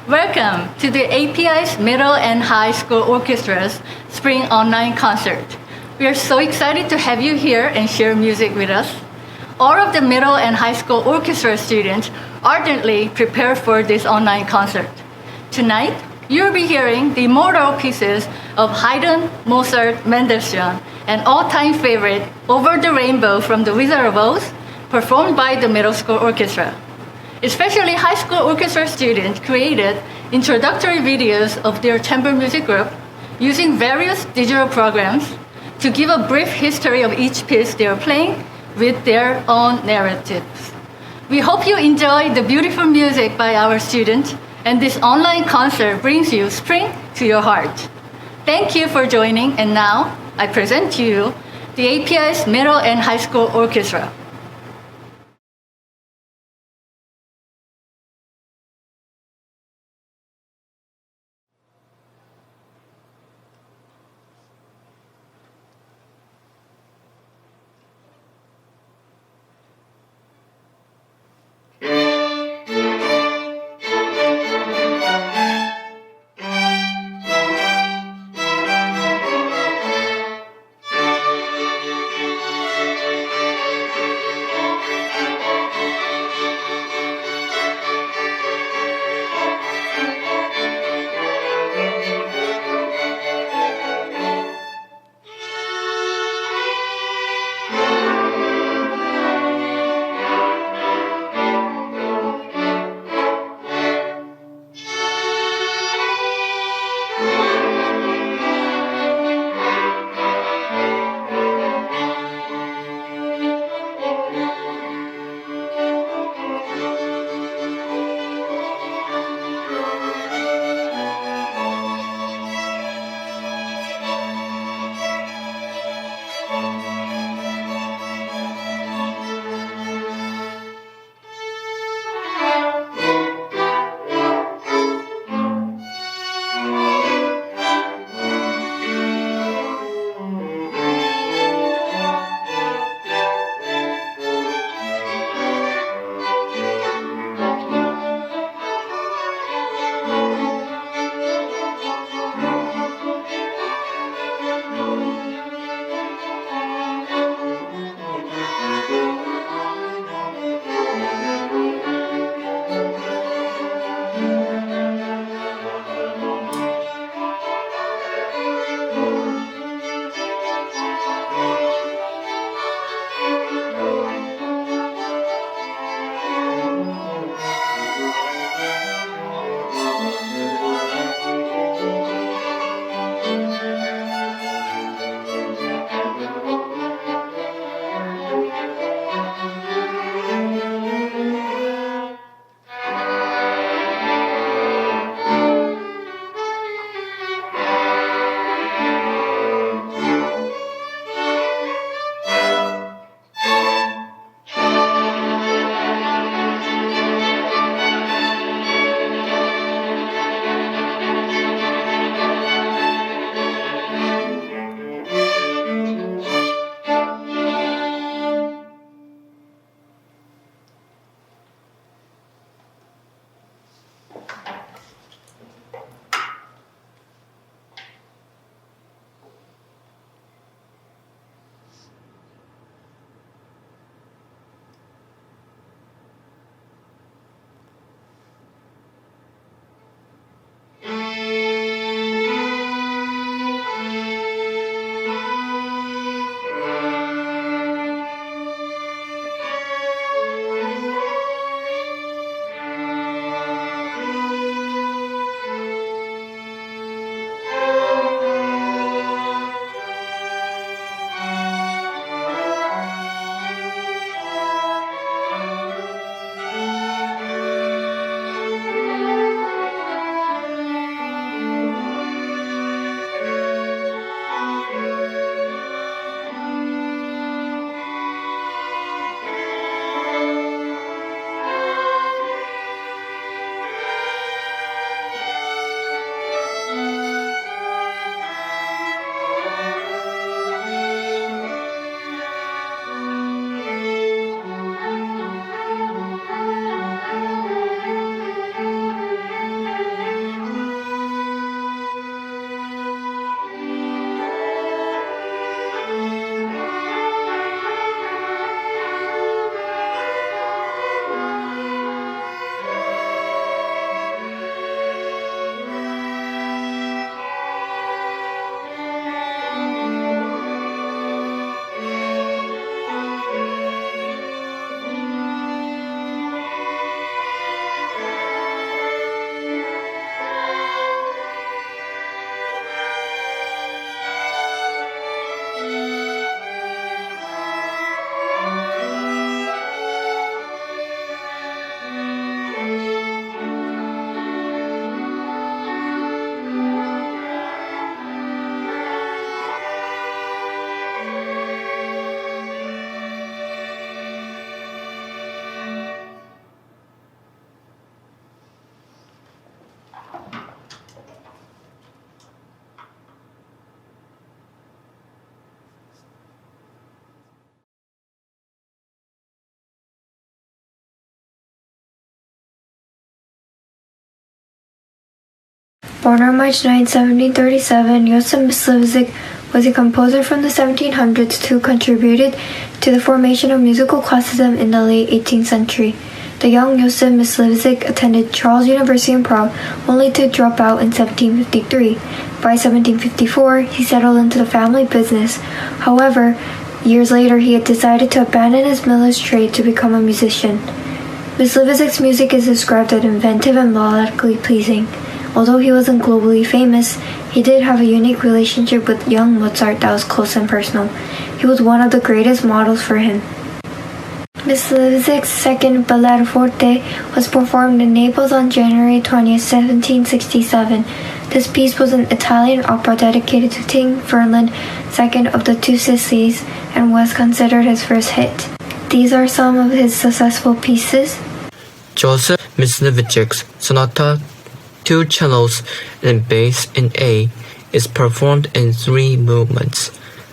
Welcome to the API's Middle and High School Orchestra's Spring Online Concert. We are so excited to have you here and share music with us. All of the middle and high school orchestra students ardently prepare for this online concert. Tonight, you'll be hearing the immortal pieces of Haydn, Mozart, Mendelsohn, and all-time favorite Over the Rainbow from The Wizard of Oz, performed by the middle school orchestra. Especially high school orchestra students created introductory videos of their chamber music group using various digital programs to give a brief history of each piece they are playing with their own narratives. We hope you enjoy the beautiful music by our students, and this online concert brings you spring to your heart. Thank you for joining, and now I present to you the API's Middle and High School Orchestra. Born on March 9, 1737, Josef Myslivsek was a composer from the 1700s who contributed to the formation of musical classicism in the late 18th century. The young Josef Myslivsek attended Charles University in Prague, only to drop out in 1753. By 1754, he settled into the family business. However, years later, he had decided to abandon his miller's trade to become a musician. Myslivsek's music is described as inventive and melodically pleasing. Although he wasn't globally famous, he did have a unique relationship with young Mozart that was close and personal. He was one of the greatest models for him. Myslivsek's second Bellar Forte was performed in Naples on January 20, 1767. This piece was an Italian opera dedicated to King Ferdinand II of the Two Sicilies and was considered his first hit. These are some of his successful pieces. Joseph Myslivsek's Sonata, 2 cellos and bass in A, is performed in 3 movements: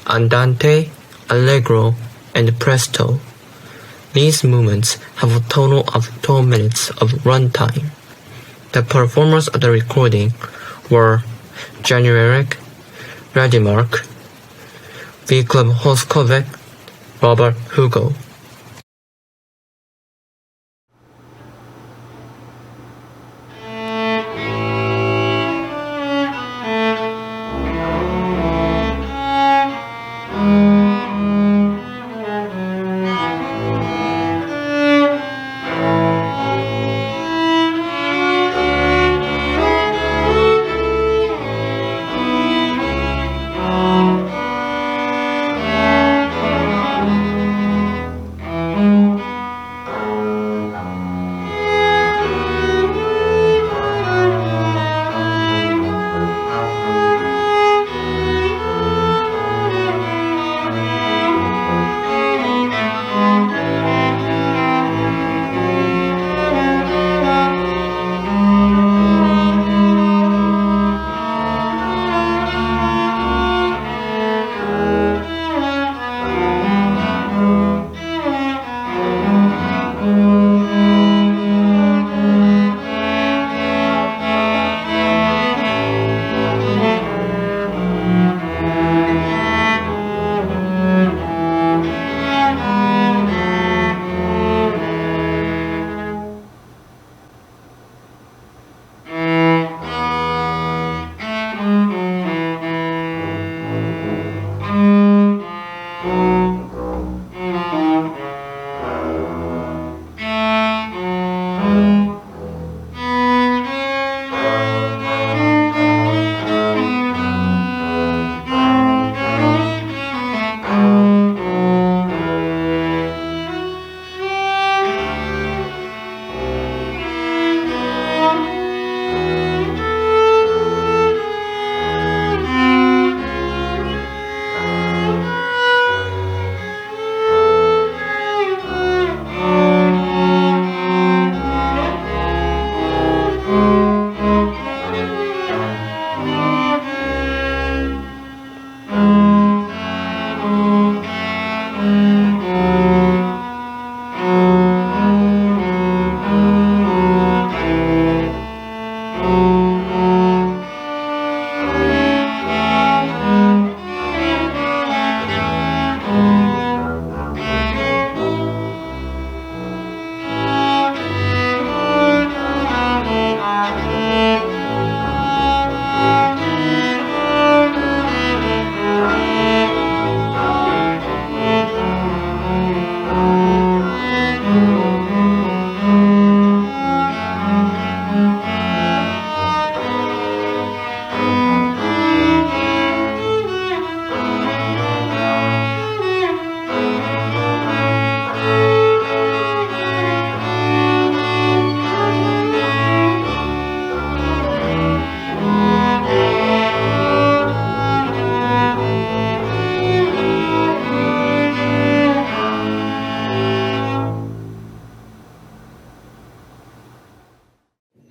Andante, Allegro, and Presto. These movements have a total of 12 minutes of runtime. The performers of the recording were Jan Jarek, Radimark, Víclav Hoskovic, Robert Hugo.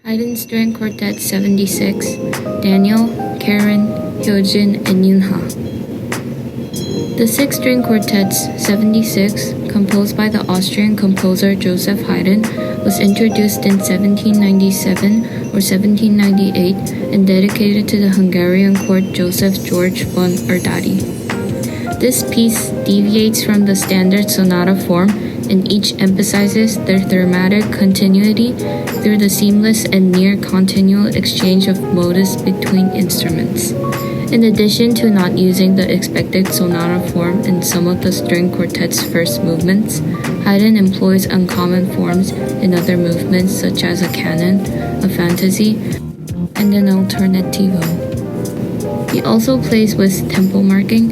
Haydn String Quartet 76, Daniel, Karen, Hyojin, and Yunha. The six-string quartets 76, composed by the Austrian composer Joseph Haydn, was introduced in 1797 or 1798 and dedicated to the Hungarian court Joseph George von Erdődy. This piece deviates from the standard sonata form, and each emphasizes their thematic continuity through the seamless and near continual exchange of motives between instruments. In addition to not using the expected sonata form in some of the string quartet's first movements, Haydn employs uncommon forms in other movements such as a canon, a fantasy, and an alternativo. He also plays with tempo marking,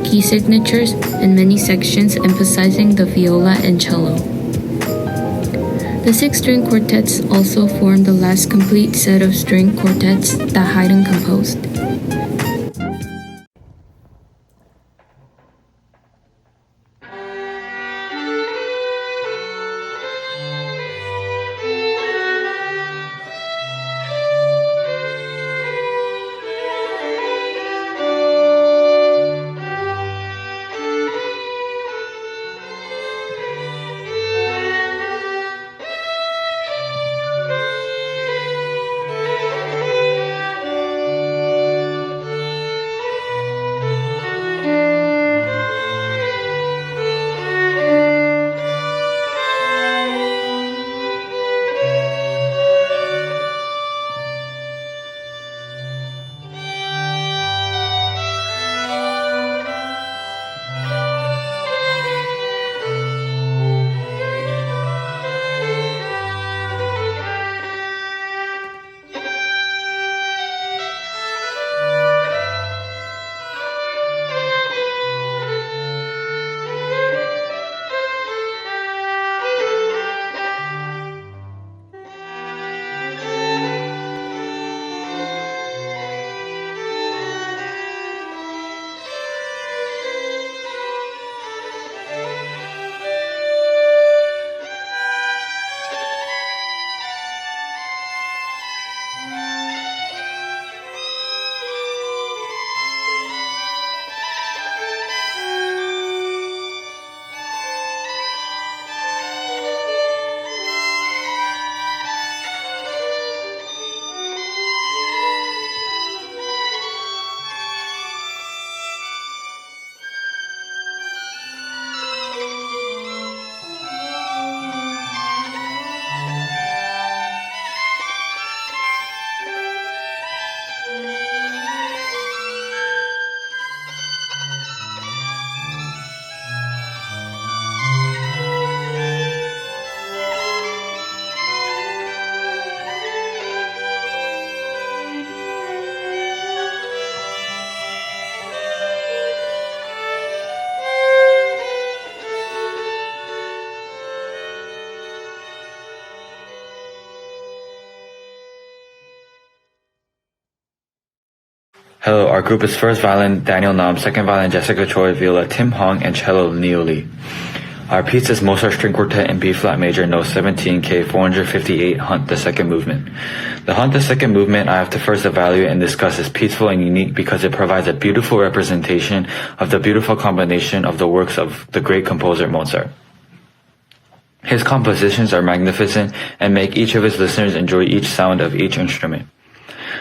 key signatures, and many sections emphasizing the viola and cello. The six-string quartets also form the last complete set of string quartets that Haydn composed. Hello, our group is first violin Daniel Nam, second violin Jessica Choi, viola Tim Hong, and cello Neo Lee. Our piece is Mozart String Quartet in B flat major, no 17 K 458, Hunt the second movement. The Hunt the second movement I have to first evaluate and discuss is peaceful and unique because it provides a beautiful representation of the beautiful combination of the works of the great composer Mozart. His compositions are magnificent and make each of his listeners enjoy each sound of each instrument.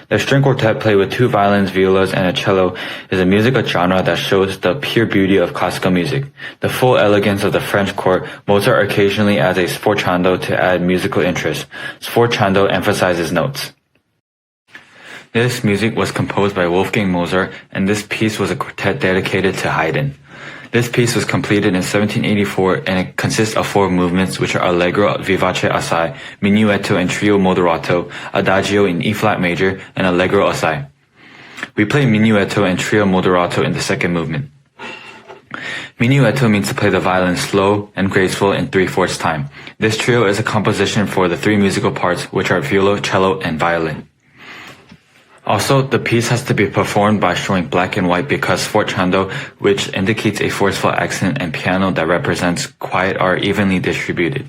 The string quartet, played with two violins, violas, and a cello, is a musical genre that shows the pure beauty of classical music. The full elegance of the French court, Mozart occasionally adds a sforzando to add musical interest. Sforzando emphasizes notes. This music was composed by Wolfgang Mozart, and this piece was a quartet dedicated to Haydn. This piece was completed in 1784, and it consists of four movements, which are Allegro vivace assai, Minuetto and Trio moderato, Adagio in E flat major, and Allegro assai. We play Minuetto and Trio moderato in the second movement. Minuetto means to play the violin slow and graceful in 3/4 time. This trio is a composition for the three musical parts, which are viola, cello, and violin. Also, the piece has to be performed by showing black and white because sforzando, which indicates a forceful accent, and piano that represents quiet, are evenly distributed.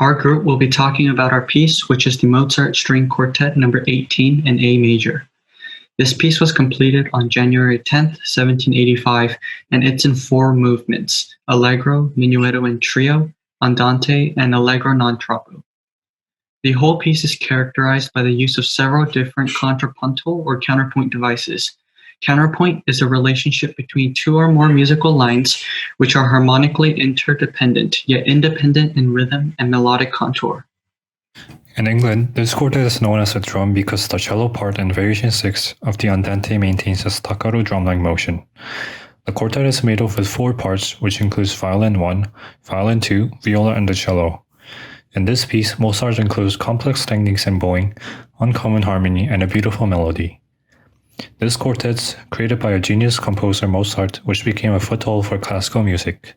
Our group will be talking about our piece, which is the Mozart String Quartet number 18 in A major. This piece was completed on January 10th, 1785, and it's in 4 movements: Allegro, Minuetto and Trio, Andante, and Allegro non troppo. The whole piece is characterized by the use of several different contrapuntal or counterpoint devices. Counterpoint is a relationship between 2 or more musical lines which are harmonically interdependent, yet independent in rhythm and melodic contour. In England, this quartet is known as a drum because the cello part in Variation 6 of the Andante maintains a staccato drum-like motion. The quartet is made up with 4 parts, which includes violin 1, violin 2, viola, and the cello. In this piece, Mozart includes complex techniques in bowing, uncommon harmony, and a beautiful melody. This quartet's created by a genius composer Mozart, which became a foothold for classical music.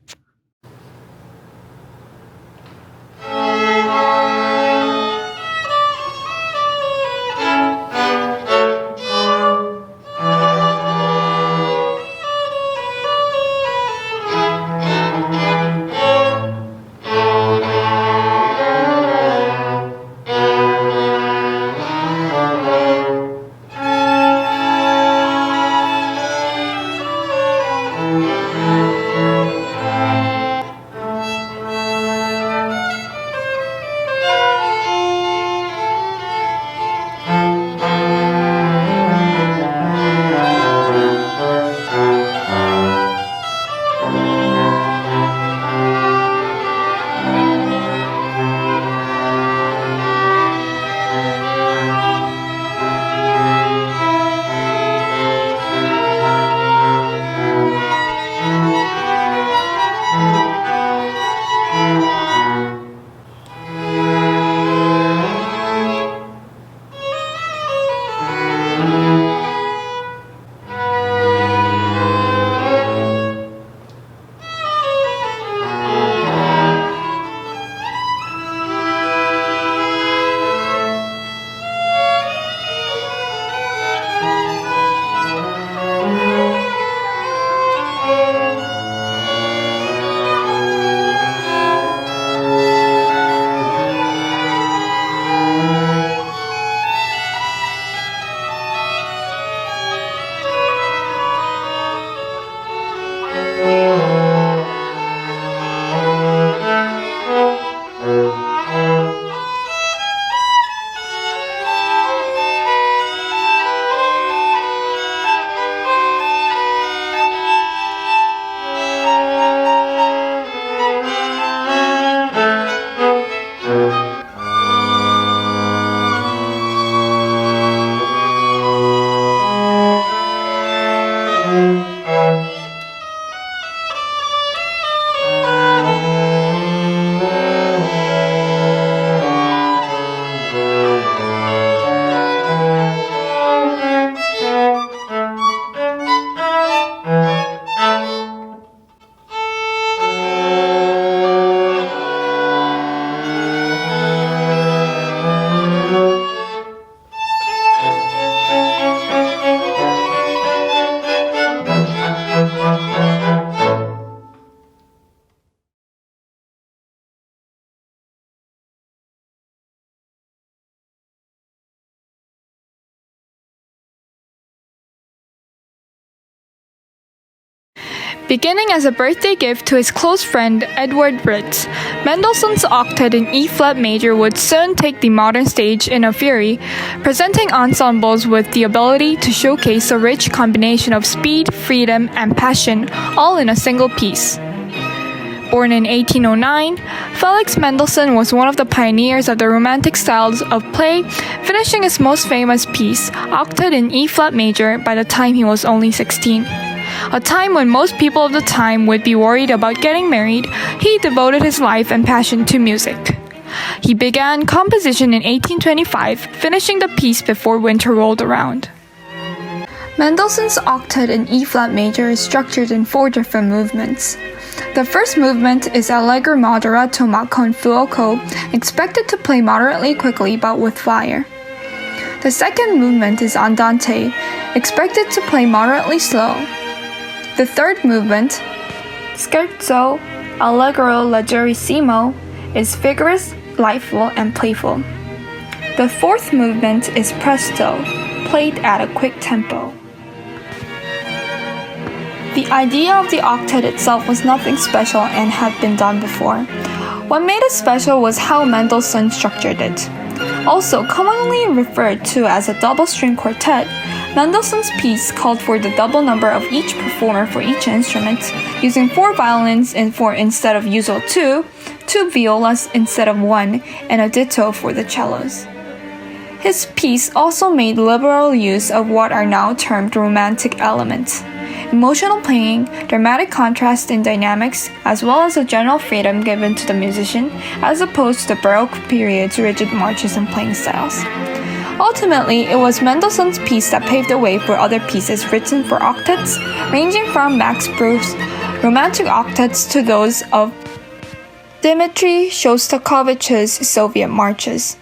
Beginning as a birthday gift to his close friend Edward Ritz, Mendelssohn's Octet in E-flat major would soon take the modern stage in a fury, presenting ensembles with the ability to showcase a rich combination of speed, freedom, and passion, all in a single piece. Born in 1809, Felix Mendelsohn was one of the pioneers of the Romantic styles of play, finishing his most famous piece, Octet in E-flat major, by the time he was only 16. A time when most people of the time would be worried about getting married, he devoted his life and passion to music. He began composition in 1825, finishing the piece before winter rolled around. Mendelssohn's Octet in E-flat major is structured in 4 different movements. The first movement is Allegro moderato ma con fuoco, expected to play moderately quickly but with fire. The second movement is Andante, expected to play moderately slow. The third movement, Scherzo Allegro leggerissimo, is vigorous, delightful and playful. The fourth movement is Presto, played at a quick tempo. The idea of the octet itself was nothing special and had been done before. What made it special was how Mendelssohn structured it. Also commonly referred to as a double-string quartet, Mendelssohn's piece called for the double number of each performer for each instrument, using 4 violins instead of usual 2 violas instead of 1, and a ditto for the cellos. His piece also made liberal use of what are now termed romantic elements. Emotional playing, dramatic contrast in dynamics, as well as a general freedom given to the musician, as opposed to the Baroque period's rigid marches and playing styles. Ultimately, it was Mendelssohn's piece that paved the way for other pieces written for octets, ranging from Max Bruch's Romantic Octets to those of Dmitri Shostakovich's Soviet marches.